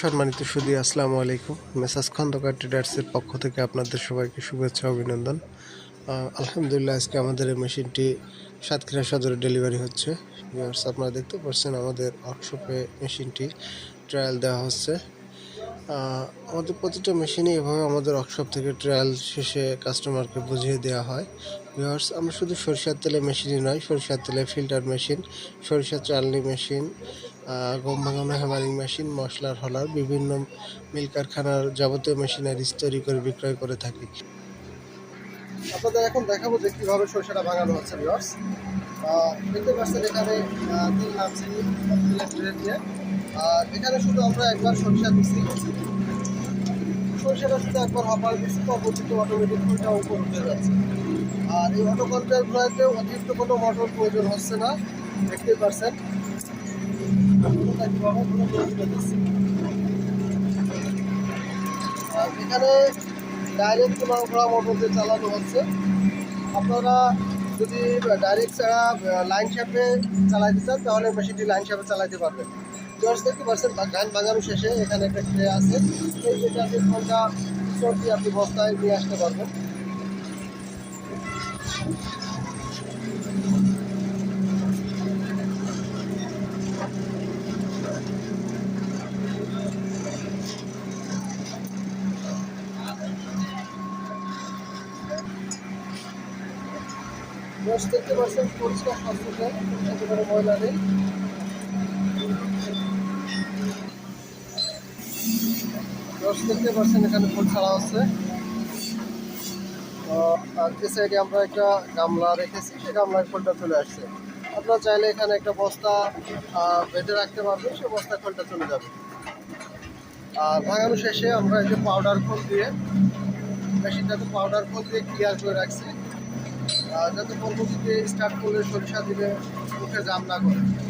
সম্মানিত সুধী, আসসালামু আলাইকুম। মেসাজ খন্দকার ট্রেডার্সের পক্ষ থেকে আপনাদের সবাইকে শুভেচ্ছা অভিনন্দন। আলহামদুলিল্লাহ, আজকে আমাদের এই মেশিনটি সাতক্ষীরা সদরে ডেলিভারি হচ্ছে। ভিউয়ার্স, আপনারা দেখতে পাচ্ছেন আমাদের ওয়ার্কশপে মেশিনটি ট্রায়াল দেওয়া হচ্ছে। আমাদের প্রতিটা মেশিনই এভাবে আমাদের ওয়ার্কশপ থেকে ট্রায়াল শেষে কাস্টমারকে বুঝিয়ে দেওয়া হয়। ভিউয়ার্স, আমরা শুধু সরিষার তেলের মেশিনই নয়, সরিষার তেলের ফিল্টার মেশিন, সরিষার চালনি মেশিন, গম ভাঙানো হ্যামারিং মেশিন, মশলার হলার, বিভিন্ন মিল কারখানার যাবতীয় মেশিনারিজ তৈরি করে বিক্রয় করে থাকি। আপনাদের এখন দেখাবো যে কীভাবে সরিষাটা ভাঙানো হচ্ছে ভিউয়ার্স। দেখতে পাচ্ছেন এখানে তেল নামছে দিয়ে। আর এখানে শুধু আমরা একবার সরিষা দিচ্ছি, সরিষাটা শুধু একবার হবার দিচ্ছি, পরবর্তীতে অটোমেটিক ফুলটা উপর উঠে যাচ্ছে। আর এই অটো কন্ট্রোল ড্রাইভে অতিরিক্ত কোনো মোটর প্রয়োজন হচ্ছে না, দেখতেই পাচ্ছেন। আর এখানে ডাইরেক্ট কোনো মোটর দিয়ে চালানো হচ্ছে। আপনারা যদি ডাইরেক্ট ছাড়া লাইন শ্যাপে চালাইতে চান তাহলে মেশিনটি লাইন শ্যাপে চালাইতে পারবেন। জর্জ দেখতে পাচ্ছেন ধান ভাঙানো শেষে এখানে একটা ট্রে আছে, এই যেটা ঘন্টা সবজি আপনি বস্তায় নিয়ে আসতে পারবেন। জর্জ দেখতে পাচ্ছেন পরিষ্কার স্বচ্ছতা, একেবারে ময়লা নেই। জর্জ দেখতে পাচ্ছেন এখানে ফুল ছাড়া হচ্ছে। আর যে সাইডে আমরা একটা গামলা রেখেছি, সেই গামলায় ফুলটা চলে আসছে। আপনারা চাইলে এখানে একটা বস্তা বেঁধে রাখতে পারবেন, সে বস্তা ফুলটা চলে যাবে। আর ভাঙানো শেষে আমরা এই যে পাউডার খোল দিয়ে মেশিনটাতে পাউডার খোল দিয়ে ক্লিয়ার করে রাখছি, যাতে পরবর্তীতে স্টার্ট করলে সরিষা দিলে মুখে জাম না করে।